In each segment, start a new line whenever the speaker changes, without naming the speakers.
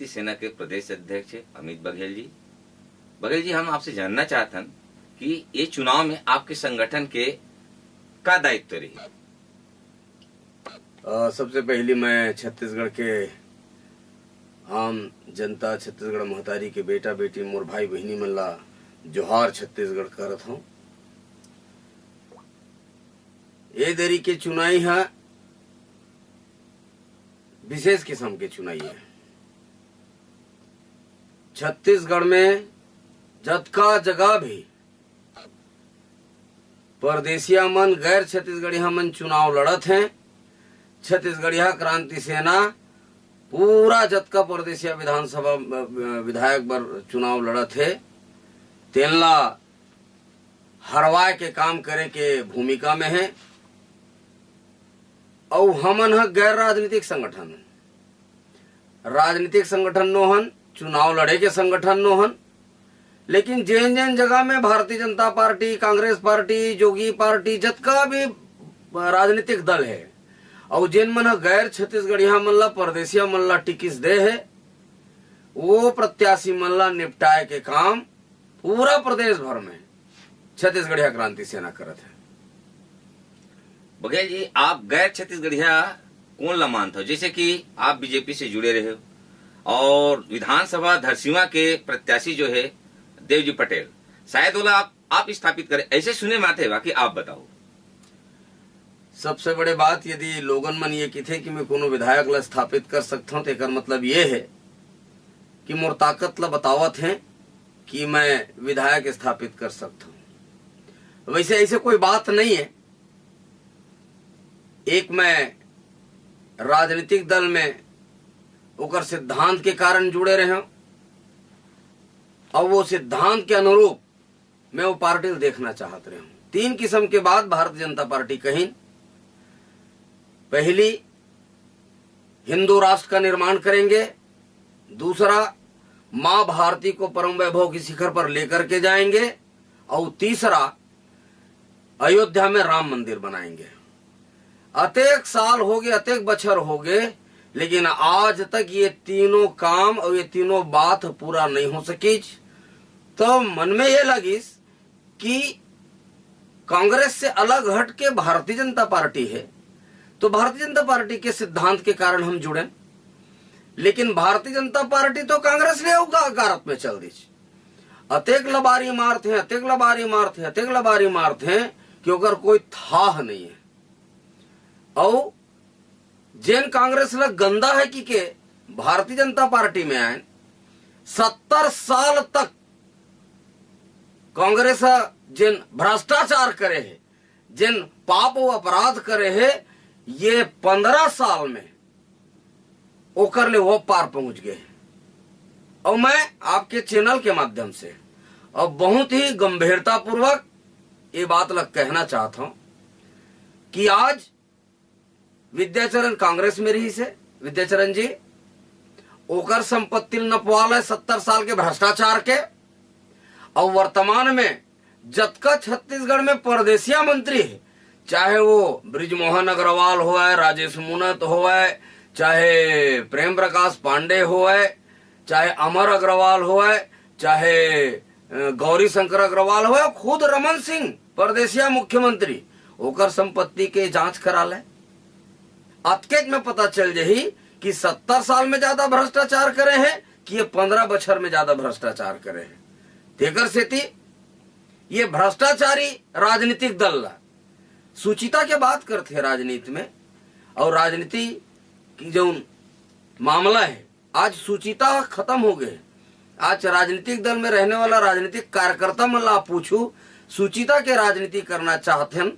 क्रांति सेना के प्रदेश अध्यक्ष अमित बघेल जी। बघेल जी, हम आपसे जानना चाहते हैं कि ये चुनाव में आपके संगठन के का दायित्व रही?
सबसे पहले मैं छत्तीसगढ़ के आम जनता, छत्तीसगढ़ महतारी के बेटा बेटी, मोर भाई बहनी मन ला जोहार छत्तीसगढ़ करत हूँ। ये देरी के चुनाई है विशेष किस्म के चुनाई है। छत्तीसगढ़ में जतका जगह भी परदेसिया मन, गैर छत्तीसगढ़िया मन चुनाव लड़त हैं, छत्तीसगढ़िया क्रांति सेना पूरा जतका परदेसिया विधानसभा विधायक बर चुनाव लड़त है, तेनला हरवाए के काम करे के भूमिका में है। और हमन ह गैर राजनीतिक संगठन, राजनीतिक संगठन नो हन, चुनाव लड़े के संगठन नो हन, लेकिन जेन जेन जगह में भारतीय जनता पार्टी, कांग्रेस पार्टी, जोगी पार्टी, जतका भी राजनीतिक दल है और जिन मन गैर छत्तीसगढ़िया मन ला, परदेसिया मन ला टिकिस दे है, वो प्रत्याशी मन ला निपटाए के काम पूरा प्रदेश भर में छत्तीसगढ़िया क्रांति सेना करत है।
बघेल जी, आप गैर छत्तीसगढ़िया कौन ला मानते हो? जैसे कि आप बीजेपी से जुड़े रहे हो और विधानसभा धरसींवा के प्रत्याशी जो है देवजी पटेल, शायद बोला आप स्थापित करें, ऐसे सुने में आते हैं, बाकी आप बताओ।
सबसे बड़े बात, यदि लोगन मन ये कहते कि मैं कोनो विधायक ला स्थापित कर सकता हूं, तो एक मतलब ये है कि मोर ताकत ला बतावत है कि मैं विधायक स्थापित कर सकता हूं। वैसे ऐसे कोई बात नहीं है। एक मैं राजनीतिक दल में ओकर सिद्धांत के कारण जुड़े रहे हूं और वो सिद्धांत के अनुरूप मैं वो पार्टी देखना चाहत रहे हूं। 3 किस्म के बाद भारतीय जनता पार्टी कहीं, पहली हिंदू राष्ट्र का निर्माण करेंगे, दूसरा मां भारती को परम वैभव की शिखर पर लेकर के जाएंगे और तीसरा अयोध्या में राम मंदिर बनाएंगे। अतेक साल हो गए, अतेक बछर हो गए, लेकिन आज तक ये तीनों काम और ये तीनों बात पूरा नहीं हो सकी। तो मन में ये लगिस कि कांग्रेस से अलग हट के भारतीय जनता पार्टी है, तो भारतीय जनता पार्टी के सिद्धांत के कारण हम जुड़े। लेकिन भारतीय जनता पार्टी तो कांग्रेस ले गारत में चल दी। अतेक लबारी मारते हैं, अतेक लबारी मारते हैं, अतेक लबारी मारते हैं कि अगर कोई था नहीं है। और जेन कांग्रेस ला गंदा है कि के भारतीय जनता पार्टी में आए, 70 साल तक कांग्रेस जिन भ्रष्टाचार करे है, जिन पाप व अपराध करे है, ये 15 साल में ओकर ले वो पार पहुंच गए। और मैं आपके चैनल के माध्यम से और बहुत ही गंभीरता पूर्वक ये बात लग कहना चाहता हूं कि आज विद्याचरण कांग्रेस में रही से, विद्याचरण जी ओकर संपत्ति नपवाल है 70 साल के भ्रष्टाचार के। और वर्तमान में जतका छत्तीसगढ़ में परदेसिया मंत्री है, चाहे वो ब्रिजमोहन अग्रवाल हो, राजेश मुनत हो, चाहे प्रेम प्रकाश पांडे हो, चाहे अमर अग्रवाल हो, चाहे गौरी शंकर अग्रवाल हो, खुद रमन सिंह परदेसिया मुख्यमंत्री, ओकर संपत्ति के जांच करा ले। अतकेज में पता चल जाही कि 70 साल में ज्यादा भ्रष्टाचार करे हैं कि ये 15 बछर में ज्यादा भ्रष्टाचार करे हैं। तेकर सेती ये भ्रष्टाचारी राजनीतिक दल ला सुचिता के बात करते हैं राजनीति में, और राजनीति की जो मामला है आज सुचिता खत्म हो गए। आज राजनीतिक दल में रहने वाला राजनीतिक कार्यकर्ता मन ला पूछू सुचिता के राजनीति करना चाहते हैं,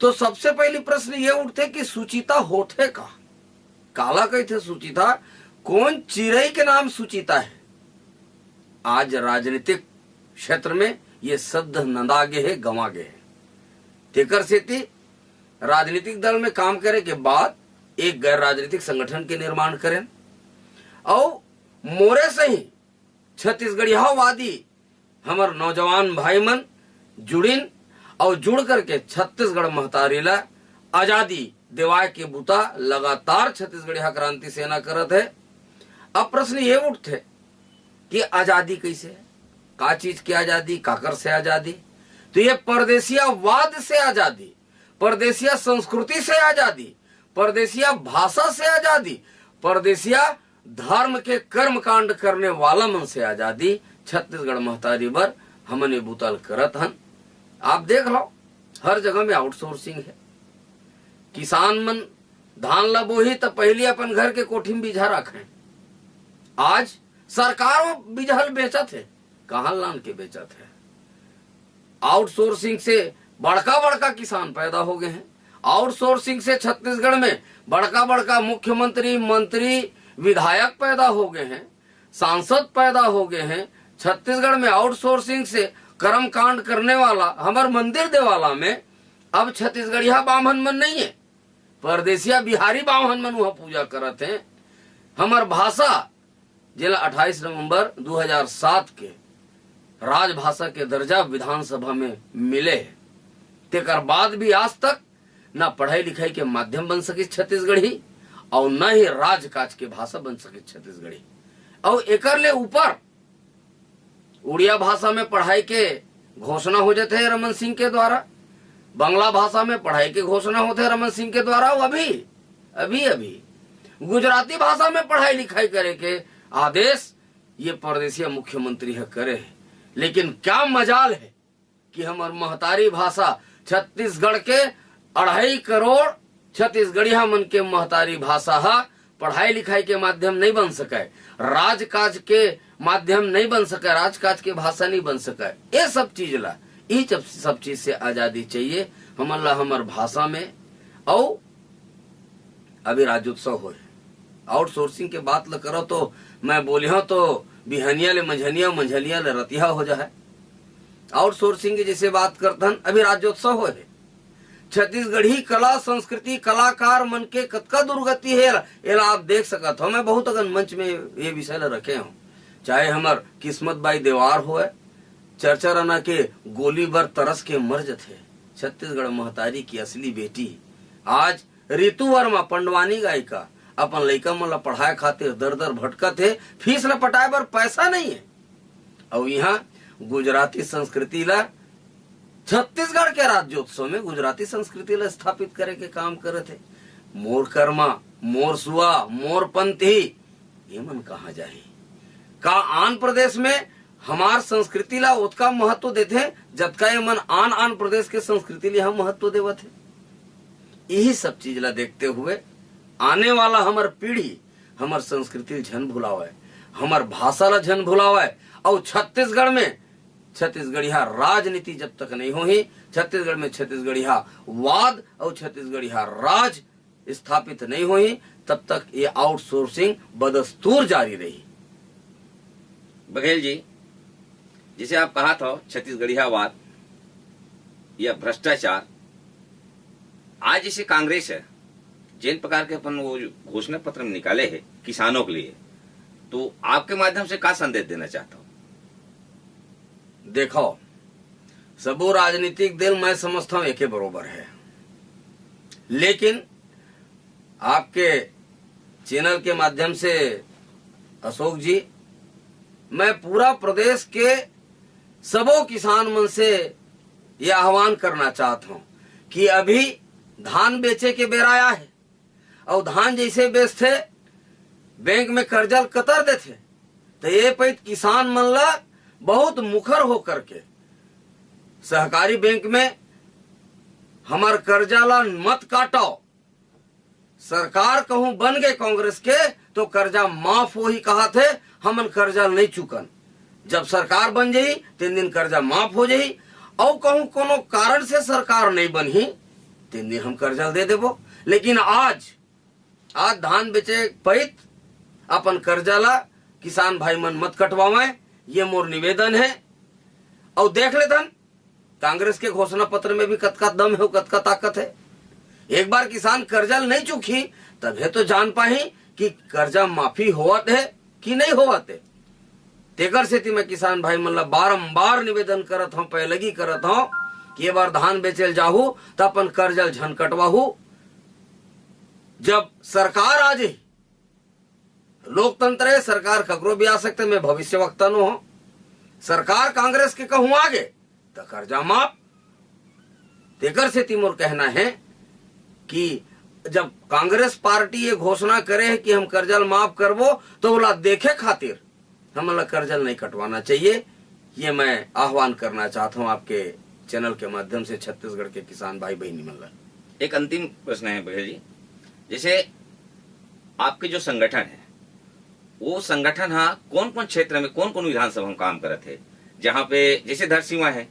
तो सबसे पहली प्रश्न ये उठते कि सुचिता होते का काला कहते सुचिता, कौन चिड़ई के नाम सुचिता है। आज राजनीतिक क्षेत्र में ये शब्द नंदागे है, गंवागे है। तेकर सेती राजनीतिक दल में काम करे के बाद एक गैर राजनीतिक संगठन के निर्माण करें और मोरे से ही छत्तीसगढ़ियावादी हमार नौजवान भाई मन जुड़िन और जुड़ करके छत्तीसगढ़ महतारी ला आजादी दिवाए के बुता लगातार छत्तीसगढ़िया क्रांति सेना करत है। अब प्रश्न ये उठते कि आजादी कैसे है, का चीज की आजादी, काकर से आजादी? तो ये परदेसियावाद से आजादी, परदेसिया संस्कृति से आजादी, परदेसिया भाषा से आजादी, परदेसिया धर्म के कर्म कांड करने वाला मन से आजादी छत्तीसगढ़ महतारी बर हमने बुतल करत हन। आप देख लो हर जगह में आउटसोर्सिंग है। किसान मन धान ला बोही तो पहले अपन घर के कोठी में बीजा रखे, आज सरकार वो बीजहल बेचत है, कहाँ लान के बेचत है। आउटसोर्सिंग से बड़का बड़का किसान पैदा हो गए हैं। आउटसोर्सिंग से छत्तीसगढ़ में बड़का बड़का मुख्यमंत्री, मंत्री, विधायक पैदा हो गए हैं, सांसद पैदा हो गए हैं। छत्तीसगढ़ में आउटसोर्सिंग से कर्म कांड करने वाला हमार मंदिर देवाला में अब छत्तीसगढ़िया बामन मन नहीं है, परदेसिया बिहारी बामन मन वहां पूजा करत हैं। हमार भाषा जिला 28 नवंबर 2007 के राजभाषा के दर्जा विधानसभा में मिले, तेकर बाद भी आज तक न पढ़ाई लिखाई के माध्यम बन सके छत्तीसगढ़ी और न ही राजकाज के भाषा बन सके छत्तीसगढ़ी। और एकर ले ऊपर उड़िया भाषा में पढ़ाई के घोषणा हो जाते है रमन सिंह के द्वारा, बांग्ला भाषा में पढ़ाई के घोषणा होते है रमन सिंह के द्वारा, अभी गुजराती भाषा में पढ़ाई लिखाई करे के आदेश ये परदेसिया मुख्यमंत्री है करे है। लेकिन क्या मजाल है कि हमार महतारी भाषा छत्तीसगढ़ के 2.5 करोड़ छत्तीसगढ़िया मन के महतारी भाषा है पढ़ाई लिखाई के माध्यम नहीं बन सके, राजकाज के माध्यम नहीं बन सके, राजकाज के भाषा नहीं बन सके। ये सब चीज ला ये सब चीज से आजादी चाहिए हमला हमार भाषा में। और अभी राज्योत्सव हो, आउटसोर्सिंग के बात ल करो तो मैं बोली हूं तो बिहनिया ले मंझनिया, मंझलिया ले रतिया हो जाए। आउटसोर्सिंग की जैसे बात करतन, अभी राज्योत्सव हो है, छत्तीसगढ़ी कला संस्कृति कलाकार मन के कतका दुर्गति है एला आप देख सकत हो। मैं बहुत अगन मंच में ये विषय ला रखे हूँ, चाहे हमार किस्मत बाई देवार हो, चर्चा रना के गोली बर तरस के मर जथे छत्तीसगढ़ महतारी की असली बेटी। आज ऋतु वर्मा पंडवानी गायिका अपन लइका मन ला पढ़ाए खातिर दर दर भटकत है, फीस ला पटाए बर पैसा नहीं है। और यहाँ गुजराती संस्कृति ला छत्तीसगढ़ के राज्योत्सव में गुजराती संस्कृति ला स्थापित करे के काम करत है। मोर कर्मा, मोर सुआ, मोर पंथी ये मन कहा जाए का आन प्रदेश में हमार संस्कृति ला उतना महत्व देते हैं जतका ये मन आन आन प्रदेश के संस्कृति ला हम महत्व देवत है। यही सब चीज ला देखते हुए आने वाला हमार पीढ़ी हमार संस्कृति झन भुलावे, हमार भाषा ला झन भुलावे। और छत्तीसगढ़ में छत्तीसगढ़िया राजनीति जब तक नहीं होही, छत्तीसगढ़ में छत्तीसगढ़िया वाद और छत्तीसगढ़िया राज स्थापित नहीं होही, तब तक ये आउटसोर्सिंग बदस्तूर जारी रही।
बघेल जी, जिसे आप कहा था छत्तीसगढ़ियावाद या भ्रष्टाचार, आज जैसे कांग्रेस है जिन प्रकार के अपन वो घोषणा पत्र में निकाले हैं किसानों के लिए, तो आपके माध्यम से क्या संदेश देना चाहता हूँ?
देखो, सबो राजनीतिक दल मैं समझता हूं एक बरोबर है, लेकिन आपके चैनल के माध्यम से अशोक जी, मैं पूरा प्रदेश के सबो किसान मन से यह आह्वान करना चाहता हूं कि अभी धान बेचे के बेरा आया है और धान जैसे बेचते बैंक में कर्जा कतर देते, तो ये पैत किसान मन ला बहुत मुखर होकर के सहकारी बैंक में हमार कर्जा ला मत काटो। सरकार कहूं बन गए कांग्रेस के तो कर्जा माफ हो ही कहा थे, हमन कर्जा नहीं चुकन। जब सरकार बन जाई 3 दिन कर्जा माफ हो जाई, और कहूं कोनो कारण से सरकार नहीं बनी 3 दिन हम कर्जा दे देबो। लेकिन आज धान बेचे पैत अपन कर्जा ला किसान भाई मन मत कटवावे, ये मोर निवेदन है। और देख लेतन कांग्रेस के घोषणा पत्र में भी कतका दम है, कतका ताकत है। एक बार किसान कर्जा नहीं चुकी तब है तो जान पाही कि कर्जा माफी होवत है कि नहीं होवत है। तेकर से मैं किसान भाई मन ला बारंबार निवेदन करत हूं, पहले ही करत हूं कि ये बार धान बेचल जाहू तो अपन कर्जा झन कटवाहू। जब सरकार आ जाए लोकतंत्र है, सरकार ककरो भी आ सकते। मैं भविष्य वक्ता नो हूं, सरकार कांग्रेस के कहूं आगे तो कर्जा माफ तेकर से तिमोर कहना है कि जब कांग्रेस पार्टी ये घोषणा करे है कि हम कर्जल माफ करबो तो बोला देखे खातिर हमारा कर्जल नहीं कटवाना चाहिए। ये मैं आह्वान करना चाहता हूं आपके चैनल के माध्यम से छत्तीसगढ़ के किसान भाई बहनी मन।
एक अंतिम प्रश्न है भैया जी, जैसे आपके जो संगठन है वो संगठन हाँ कौन कौन क्षेत्र में कौन कौन विधानसभा में काम करे थे, जहाँ पे जैसे धरसीवा है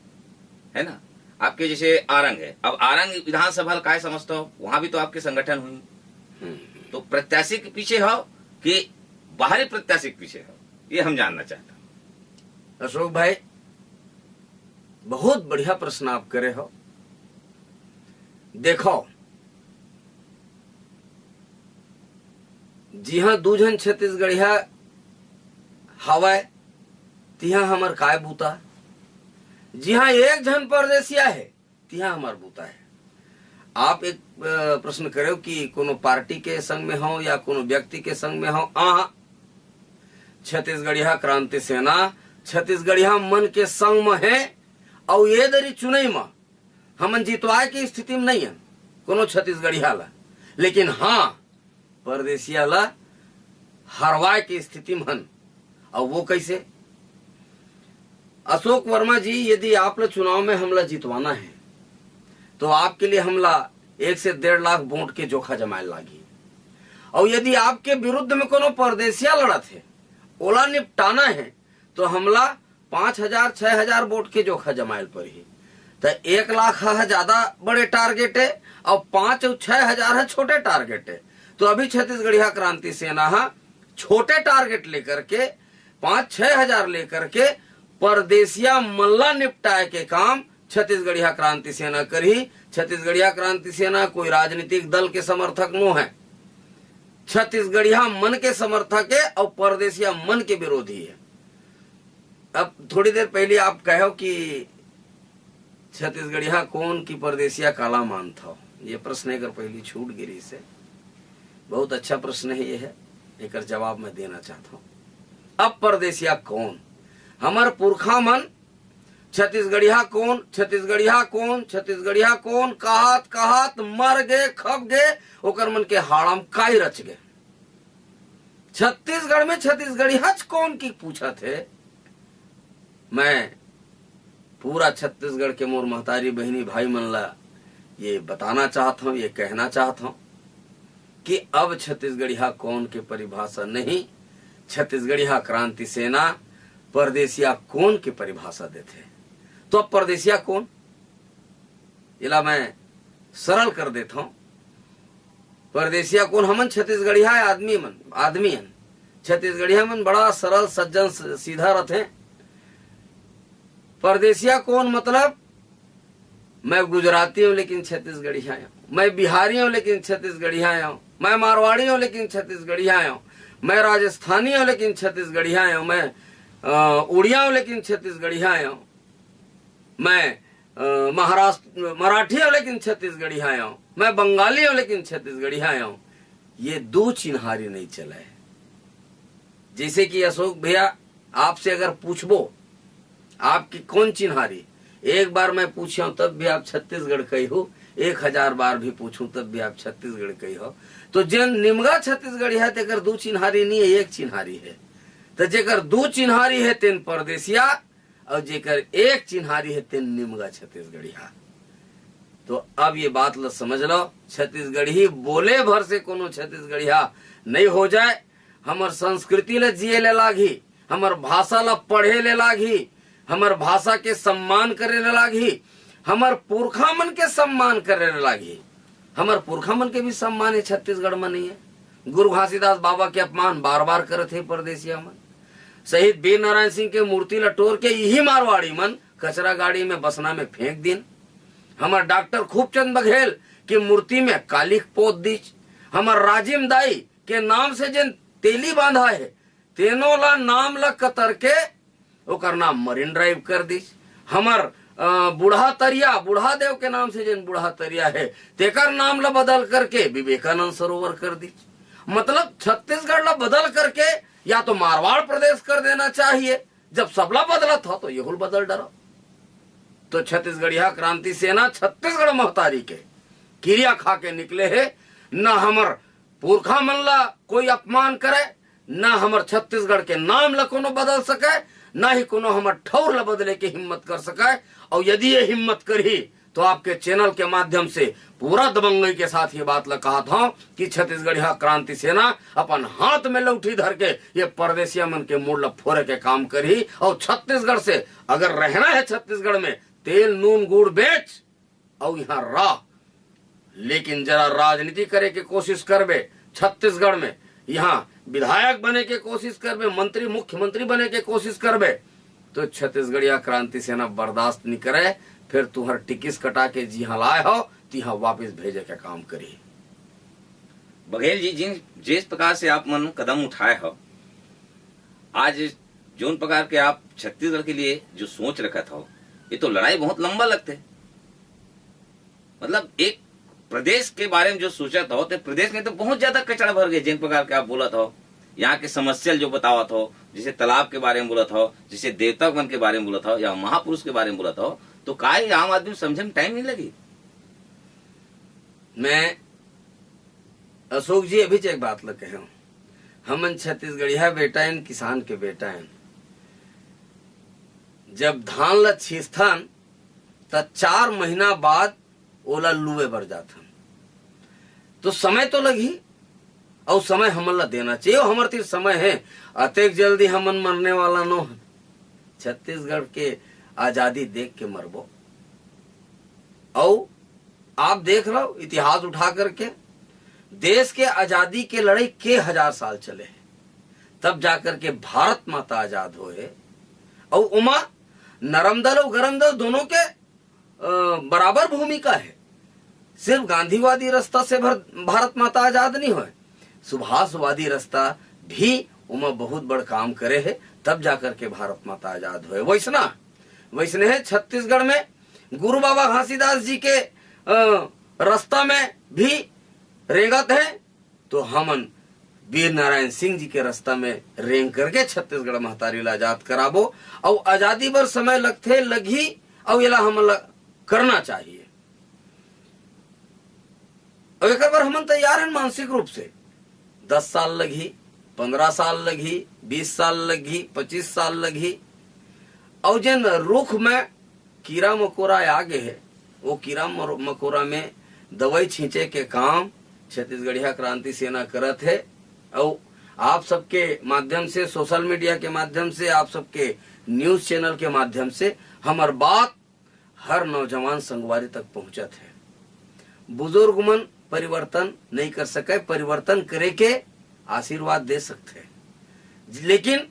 ना, आपके जैसे आरंग है, अब आरंग विधानसभा काय समझते हो, वहां भी तो आपके संगठन हुई, तो प्रत्याशी के पीछे हो कि बाहरी प्रत्याशी के पीछे हो, ये हम जानना चाहते हैं।
अशोक भाई बहुत बढ़िया प्रश्न आप करे हो। देखो जी हाँ, दूजन छत्तीसगढ़िया हवाए तिहा हमार काय बूता, जी हाँ एक जन परदेसिया है तिहा हमार बूता है। आप एक प्रश्न करो कि कोनो पार्टी के संग में हो या कोनो व्यक्ति के संग में हो, छत्तीसगढ़िया क्रांति सेना छत्तीसगढ़िया मन के संग में है और ये दरी चुनाई में हमन जितवाए की स्थिति में नहीं है कोनो छत्तीसगढ़िया ला, लेकिन हाँ परदेसिया ला हरवाए की स्थिति में हन। और वो कैसे? अशोक वर्मा जी, यदि आप ला चुनाव में हमला जितवाना है तो आपके लिए हमला 1 से 1.5 लाख वोट के जोखा जमाए लागी, और यदि आपके विरुद्ध में कोनो परदेसिया लड़त है ओला निपटाना है तो हमला 5,000 6,000 वोट के जोखा जमाए पर ही। तो 1 लाख है ज्यादा बड़े टारगेट है और 5 और 6,000 है छोटे टारगेट है। तो अभी छत्तीसगढ़िया क्रांति सेना छोटे टारगेट लेकर के 5-6 हजार लेकर के परदेसिया मल्ला निपटाए के काम छत्तीसगढ़िया क्रांति सेना करी। छत्तीसगढ़िया क्रांति सेना कोई राजनीतिक दल के समर्थक नो है, छत्तीसगढ़िया मन के समर्थक है और परदेसिया मन के विरोधी है। अब थोड़ी देर पहले आप कहो कि छत्तीसगढ़िया कौन की परदेसिया काला मानता हो, ये प्रश्न एक पहली छूट गिरी से, बहुत अच्छा प्रश्न है ये है, एक जवाब मैं देना चाहता हूँ। अब परदेसिया कौन, हमार पुरखा मन छत्तीसगढ़िया कौन छत्तीसगढ़िया कौन छत्तीसगढ़िया कौन कहत कहत मर गए खप गए, ओकर मन के हाड़म काई रच गए। छत्तीसगढ़ में छत्तीसगढ़िया कौन की पूछा थे। मैं पूरा छत्तीसगढ़ के मोर महतारी बहनी भाई मन ला ये बताना चाहता हूँ, ये कहना चाहता हूँ कि अब छत्तीसगढ़िया कौन के परिभाषा नहीं, छत्तीसगढ़िया क्रांति सेना परदेसिया कौन की परिभाषा देते। तो अब परदेसिया कौन, इला मैं सरल कर देता हूं। परदेसिया कौन, हमन छत्तीसगढ़िया आदमी हन, छत्तीसगढ़िया मन बड़ा सरल सज्जन सीधा रहते। परदेसिया कौन मतलब मैं गुजराती हूं लेकिन छत्तीसगढ़िया हूं, मैं बिहारी हूं लेकिन छत्तीसगढ़िया हूं, मैं मारवाड़ी हूं लेकिन छत्तीसगढ़िया हूं, मैं राजस्थानी हूं लेकिन छत्तीसगढ़िया हूं, मैं उड़िया हूं लेकिन छत्तीसगढ़िया हूं, मैं महाराष्ट्र मराठी हूं लेकिन छत्तीसगढ़िया हूं, मैं बंगाली हूं लेकिन छत्तीसगढ़िया हूं। ये दो चिन्हारी नहीं चला है। जैसे कि अशोक भैया आपसे अगर पूछबो आपकी कौन चिन्हारी, एक बार मैं पूछा हूं तब भी आप छत्तीसगढ़ कही हो, 1000 बार भी पूछूं तब भी आप छत्तीसगढ़ कही हो। तो जिन निमगा छत्तीसगढ़ी है तेकर दो चिन्हारी नहीं है, एक चिन्हारी है। तो जेकर दो चिन्हारी है तेन परदेसिया और जेकर एक चिन्हारी है तेन निमगा छत्तीसगढ़िया। तो अब ये बात लो समझ लो, छत्तीसगढ़ी बोले भर से कोनो छत्तीसगढ़िया नहीं हो जाए। हमर संस्कृति ले जिये ले लागी, हमर भाषा ला पढ़े ले लागी, हमर भाषा के सम्मान करे ले लागी, हमर पुरखा मन के सम्मान करे ले लागी। हमर पुरखा मन के भी सम्मान है छत्तीसगढ़ में नहीं है। गुरु घासीदास बाबा के अपमान बार बार करे थे परदेसिया मन। शहीद वीर नारायण सिंह के मूर्ति लटोर के यही मारवाड़ी मन कचरा गाड़ी में बसना में फेंक दिन। हमार डॉक्टर खूबचंद बघेल की मूर्ति में कालिक पोत दीच। हमार राजिम दाई के नाम से जिन तेली बांधा है तेनो ला नाम ला कतर के ओकर नाम मरीन ड्राइव कर दीच। हमार बूढ़ा तरिया बूढ़ा देव के नाम से जिन बूढ़ा तरिया है तेकर नाम ला बदल करके विवेकानंद सरोवर कर दीच। मतलब छत्तीसगढ़ ला बदल करके या तो मारवाड़ प्रदेश कर देना चाहिए। जब सबला बदला था तो यहुल बदल डरा। तो छत्तीसगढ़िया क्रांति सेना छत्तीसगढ़ महतारी के क्रिया खा के निकले है। न हमर पुरखा मन ला कोई अपमान करे, न हमर छत्तीसगढ़ के नाम ला कोनो बदल सके, न ही कोनो हमर ठौर ला बदले के हिम्मत कर सके। और यदि ये हिम्मत करी तो आपके चैनल के माध्यम से पूरा दबंगई के साथ ये बात ला कहा था कि छत्तीसगढ़िया क्रांति सेना अपन हाथ में लौठी धर के ये परदेसिया मन के मूड ला फोड़े के काम करी। और छत्तीसगढ़ से अगर रहना है छत्तीसगढ़ में तेल नून गुड़ बेच और यहाँ रह, लेकिन जरा राजनीति करे के कोशिश करबे छत्तीसगढ़ में, यहाँ विधायक बने के कोशिश करबे, मंत्री मुख्यमंत्री बने के कोशिश करबे तो छत्तीसगढ़िया क्रांति सेना बर्दाश्त नहीं करे। फिर तुहर टिकिस कटा के जिहा लाए हो तिहा वापस भेजे के काम करी।
बघेल जी, जिस प्रकार से आप मन कदम उठाए हो, आज जोन प्रकार के आप छत्तीसगढ़ के लिए जो सोच रखा था, ये तो लड़ाई बहुत लंबा लगते। मतलब एक प्रदेश के बारे में जो सोचा था तो प्रदेश में तो बहुत ज्यादा कचरा भर गए। जिन प्रकार के आप बोला था, यहाँ के समस्या जो बतावा था, जैसे तालाब के बारे में बोला था, जैसे देवतागण के बारे में बोला था, या महापुरुष के बारे में बोला था, तो काय आम आदमी समझने में टाइम नहीं लगी।
मैं अशोक जी अभी एक बात लग कहे, हमन छत्तीसगढ़िया बेटा है, किसान के बेटा है। जब धान ला छीस्थन त 4 महीना बाद ओला लुए बर जाथन, तो समय तो लगी और समय हमन ला देना चाहिए। हमर तीर समय है, अतेक जल्दी हमन मरने वाला नो है। छत्तीसगढ़ के आजादी देख के मरबो। और आप देख लो इतिहास उठा करके, देश के आजादी के लड़ाई के 1000 साल चले हैं, तब जाकर के भारत माता आजाद हुए। और उमा नरम दल और गरम दल दोनों के बराबर भूमिका है। सिर्फ गांधीवादी रास्ता से भारत माता आजाद नहीं हुए, सुभाषवादी रास्ता भी उमा बहुत बड़ काम करे है, तब जाकर के भारत माता आजाद हुए। वैसने है छत्तीसगढ़ में गुरु बाबा घासीदास जी के रास्ता में भी रेंगत है, तो हमन वीर नारायण सिंह जी के रास्ता में रेंग करके छत्तीसगढ़ महतारी ला आजाद कराबो। और आजादी बर समय लगथे लगी और येला हमन करना चाहिए। और एक बार हमन तैयार हैं मानसिक रूप से। 10 साल लगी, 15 साल लगी, 20 साल लगी, 25 साल लगी। और जिन रुख में कीड़ा मकोड़ा आगे है, वो कीड़ा मकोड़ा में दवाई छींचे के काम छत्तीसगढ़िया क्रांति सेना करत है। और आप सबके माध्यम से, सोशल मीडिया के माध्यम से, आप सबके न्यूज चैनल के माध्यम से हमार बात हर नौजवान संगवारी तक पहुंचत है। बुजुर्ग मन परिवर्तन नहीं कर सके, परिवर्तन करे के आशीर्वाद दे सकते हैं, लेकिन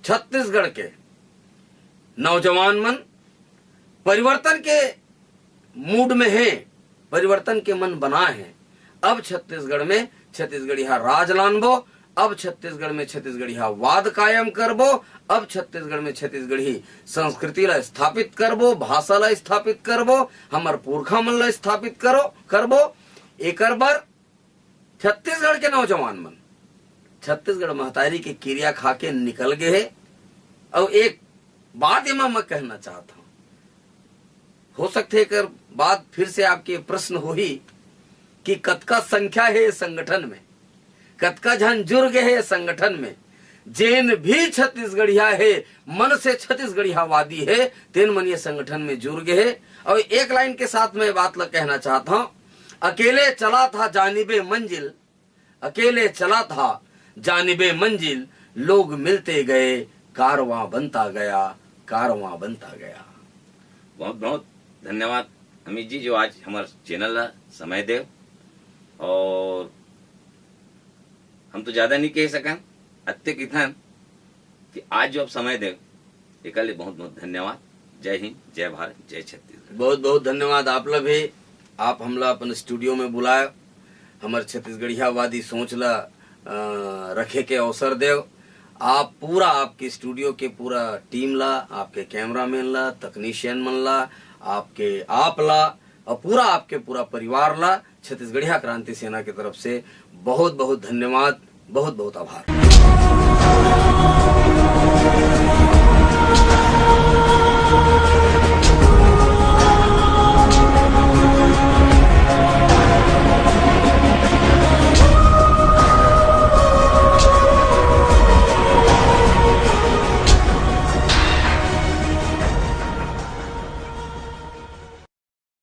छत्तीसगढ़ के नौजवान मन परिवर्तन के मूड में है, परिवर्तन के मन बना है। अब छत्तीसगढ़ में छत्तीसगढ़िया राज लानबो, अब छत्तीसगढ़ में छत्तीसगढ़िया वाद कायम करबो, अब छत्तीसगढ़ में छत्तीसगढ़ी संस्कृति ला स्थापित करबो, भाषा ला स्थापित करबो, हमार पुरखा मन ला स्थापित करबो। एकर बर छत्तीसगढ़ के नौजवान मन छत्तीसगढ़ महतारी की क्रिया खा के निकल गए है। और एक बात एमा मैं कहना चाहता हूं, हो सकते कर बात फिर से आपके प्रश्न हुई कि कतका संख्या है संगठन में, कतका जन जुड़ गए है संगठन में। जेन भी छत्तीसगढ़िया है, मन से छत्तीसगढ़ियावादी है, तेन मन ये संगठन में जुड़ गए है। और एक लाइन के साथ मैं बात कहना चाहता हूं, अकेले चला था जानिबे मंजिल, अकेले चला था जानिबे मंजिल, लोग मिलते गए, कारवां बनता गया, कारवां बनता गया।
बहुत बहुत धन्यवाद अमित जी, जो आज हमारे चैनल ला समय दे। और हम तो ज्यादा नहीं कह सकन, अत्यक इथन कि आज जो आप समय दे, एक बहुत बहुत धन्यवाद। जय हिंद, जय भारत, जय छत्तीसगढ़।
बहुत बहुत धन्यवाद आप लोग भी, आप हमला अपन स्टूडियो में बुलाए, हमारे छत्तीसगढ़ियावादी सोच ला रखे के अवसर देव। आप पूरा आपके स्टूडियो के पूरा टीम ला, आपके कैमरामैन ला, तकनीशियन मन ला, आप ला और पूरा आपके पूरा परिवार ला छत्तीसगढ़िया क्रांति सेना की तरफ से बहुत बहुत धन्यवाद, बहुत बहुत आभार।